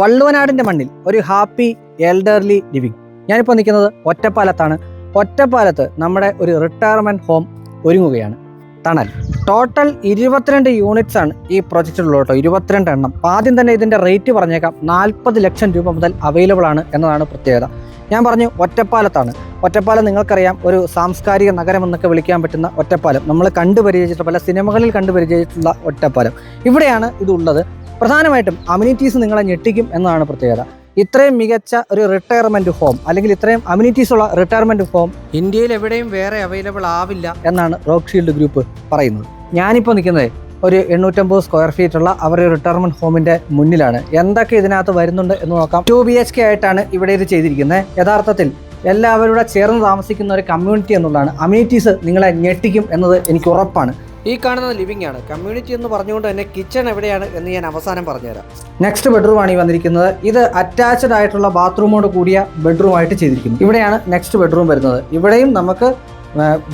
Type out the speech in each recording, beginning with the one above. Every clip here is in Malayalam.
വള്ളുവനാടിൻ്റെ മണ്ണിൽ ഒരു ഹാപ്പി എൽഡർലി ലിവിങ്. ഞാനിപ്പോൾ നിൽക്കുന്നത് ഒറ്റപ്പാലത്താണ്. ഒറ്റപ്പാലത്ത് നമ്മുടെ ഒരു റിട്ടയർമെൻറ്റ് ഹോം ഒരുങ്ങുകയാണ്. തണൽ. ടോട്ടൽ 22 യൂണിറ്റ്സ് ആണ് ഈ പ്രൊജക്റ്റിലുള്ളത് കേട്ടോ. 22 എണ്ണം. ആദ്യം തന്നെ ഇതിൻ്റെ റേറ്റ് പറഞ്ഞേക്കാം. 40 ലക്ഷം രൂപ മുതൽ അവൈലബിൾ ആണ് എന്നതാണ് പ്രത്യേകത. ഞാൻ പറഞ്ഞു ഒറ്റപ്പാലത്താണ്. ഒറ്റപ്പാലം നിങ്ങൾക്കറിയാം, ഒരു സാംസ്കാരിക നഗരം എന്നൊക്കെ വിളിക്കാൻ പറ്റുന്ന ഒറ്റപ്പാലം. നമ്മൾ കണ്ടുപരിചയിച്ചിട്ടുള്ള പല സിനിമകളിൽ കണ്ടുപരിചയിച്ചിട്ടുള്ള ഒറ്റപ്പാലം. ഇവിടെയാണ് ഇതുള്ളത്. പ്രധാനമായിട്ടും അമ്യൂണിറ്റീസ് നിങ്ങളെ ഞെട്ടിക്കും എന്നതാണ് പ്രത്യേകത. ഇത്രയും മികച്ച ഒരു റിട്ടയർമെൻറ്റ് ഹോം, അല്ലെങ്കിൽ ഇത്രയും അമ്യൂണിറ്റീസ് ഉള്ള റിട്ടയർമെൻറ്റ് ഹോം ഇന്ത്യയിൽ എവിടെയും വേറെ അവൈലബിൾ ആവില്ല എന്നാണ് റോക്ക് ഷീൽഡ് ഗ്രൂപ്പ് പറയുന്നത്. ഞാനിപ്പോൾ നിൽക്കുന്നത് ഒരു 850 സ്ക്വയർ ഫീറ്റ് ഉള്ള അവരുടെ റിട്ടയർമെൻറ്റ് ഹോമിൻ്റെ മുന്നിലാണ്. എന്തൊക്കെ ഇതിനകത്ത് വരുന്നുണ്ട് എന്ന് നോക്കാം. 2 BHK ആയിട്ടാണ് ഇവിടെ ഇത് ചെയ്തിരിക്കുന്നത്. യഥാർത്ഥത്തിൽ എല്ലാവരുടെ ചേർന്ന് താമസിക്കുന്ന ഒരു കമ്മ്യൂണിറ്റി എന്നുള്ളതാണ്. അമ്യൂണിറ്റീസ് നിങ്ങളെ ഞെട്ടിക്കും എന്നത് എനിക്ക് ഉറപ്പാണ്. ഈ കാണുന്ന ലിവിംഗ് ആണ്. കമ്മ്യൂണിറ്റി എന്ന് പറഞ്ഞുകൊണ്ട് തന്നെ കിച്ചൺ എവിടെയാണ് എന്ന് ഞാൻ അവസാനം പറഞ്ഞുതരാം. നെക്സ്റ്റ് ബെഡ്റൂമാണ് ഈ വന്നിരിക്കുന്നത്. ഇത് അറ്റാച്ച്ഡ് ആയിട്ടുള്ള ബാത്റൂമോട് കൂടിയ ബെഡ്റൂമായിട്ട് ചെയ്തിരിക്കുന്നു. ഇവിടെയാണ് നെക്സ്റ്റ് ബെഡ്റൂം വരുന്നത്. ഇവിടെയും നമുക്ക്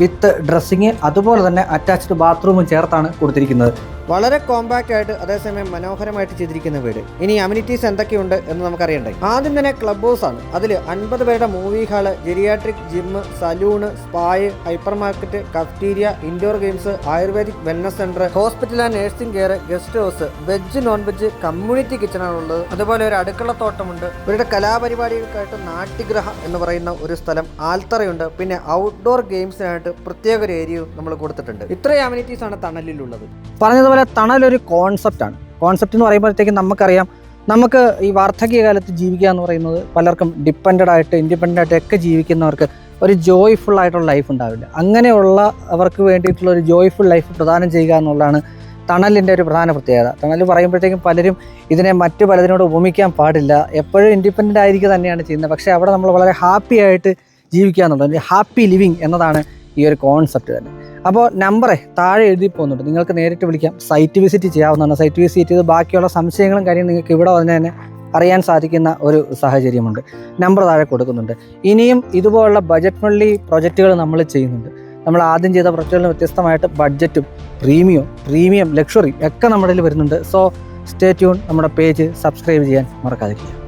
വിത്ത് ഡ്രസ്സിങ്, അതുപോലെ തന്നെ അറ്റാച്ച്ഡ് ബാത്റൂമും ചേർത്താണ് കൊടുത്തിരിക്കുന്നത്. വളരെ കോമ്പാക്റ്റ് ആയിട്ട് അതേസമയം മനോഹരമായിട്ട് ചെയ്തിരിക്കുന്ന വീട്. ഇനി അമ്യൂണിറ്റീസ് എന്തൊക്കെയുണ്ട് എന്ന് നമുക്കറിയണ്ടേ. ആദ്യം തന്നെ ക്ലബ് ഹൗസ് ആണ്. അതിൽ 50 പേരുടെ movie hall, geriatric gym, salon, spa, hypermarket, cafeteria, indoor games, ayurvedic wellness centre, hospital and nursing care, guest house, veg non veg community kitchen ആണുള്ളത്. അതുപോലെ ഒരു അടുക്കള തോട്ടമുണ്ട്. ഇവരുടെ കലാപരിപാടികൾക്കായിട്ട് നാട്യഗ്രഹ എന്ന് പറയുന്ന ഒരു സ്ഥലം, ആൽത്തറയുണ്ട്. പിന്നെ ഔട്ട്ഡോർ ഗെയിംസിനായിട്ട് പ്രത്യേക ഒരു ഏരിയയും നമ്മൾ കൊടുത്തിട്ടുണ്ട്. ഇത്രയും അമ്യൂണിറ്റീസ് ആണ് തണലിലുള്ളത്. പറഞ്ഞതുപോലെ തണലൊരു കോൺസെപ്റ്റാണ്. കോൺസെപ്റ്റ് എന്ന് പറയുമ്പോഴത്തേക്കും നമുക്കറിയാം, നമുക്ക് ഈ വാർദ്ധക്യകാലത്ത് ജീവിക്കുക എന്ന് പറയുന്നത് പലർക്കും ഇൻഡിപെൻഡൻ്റ് ആയിട്ട് ഒക്കെ ജീവിക്കുന്നവർക്ക് ഒരു ജോയ്ഫുൾ ആയിട്ടുള്ള ലൈഫ് ഉണ്ടാവില്ല. അങ്ങനെയുള്ള അവർക്ക് വേണ്ടിയിട്ടുള്ള ഒരു ജോയ്ഫുൾ ലൈഫ് പ്രദാനം ചെയ്യുക എന്നുള്ളതാണ് തണലിൻ്റെ ഒരു പ്രധാന പ്രത്യേകത. തണൽ പറയുമ്പോഴത്തേക്കും പലരും ഇതിനെ മറ്റു പലതിനോട് ഉപമിക്കാൻ പാടില്ല. എപ്പോഴും ഇൻഡിപെൻഡൻ്റ് ആയിരിക്കുക തന്നെയാണ് ചെയ്യുന്നത്. പക്ഷേ അവിടെ നമ്മൾ വളരെ ഹാപ്പി ആയിട്ട് ജീവിക്കുക എന്നുള്ളത്, ഹാപ്പി ലിവിങ് എന്നതാണ് ഈ ഒരു കോൺസെപ്റ്റ് തന്നെ. അപ്പോൾ നമ്പറെ താഴെ എഴുതി പോകുന്നുണ്ട്. നിങ്ങൾക്ക് നേരിട്ട് വിളിക്കാം. സൈറ്റ് വിസിറ്റ് ചെയ്യാവുന്നതാണ്. സൈറ്റ് വിസിറ്റ് ചെയ്ത് ബാക്കിയുള്ള സംശയങ്ങളും കാര്യങ്ങളും നിങ്ങൾക്ക് ഇവിടെ വന്ന് തന്നെ അറിയാൻ സാധിക്കുന്ന ഒരു സാഹചര്യമുണ്ട്. നമ്പർ താഴെ കൊടുക്കുന്നുണ്ട്. ഇനിയും ഇതുപോലുള്ള ബജറ്റ് ഫ്രണ്ട്ലി പ്രൊജക്റ്റുകൾ നമ്മൾ ചെയ്യുന്നുണ്ട്. നമ്മൾ ആദ്യം ചെയ്ത പ്രൊജക്റ്റുകളിൽ വ്യത്യസ്തമായിട്ട് ബഡ്ജറ്റും പ്രീമിയം ലക്ഷറി ഒക്കെ നമ്മുടെ വരുന്നുണ്ട്. So stay tune. നമ്മുടെ പേജ് സബ്സ്ക്രൈബ് ചെയ്യാൻ മറക്കാതിരിക്കുക.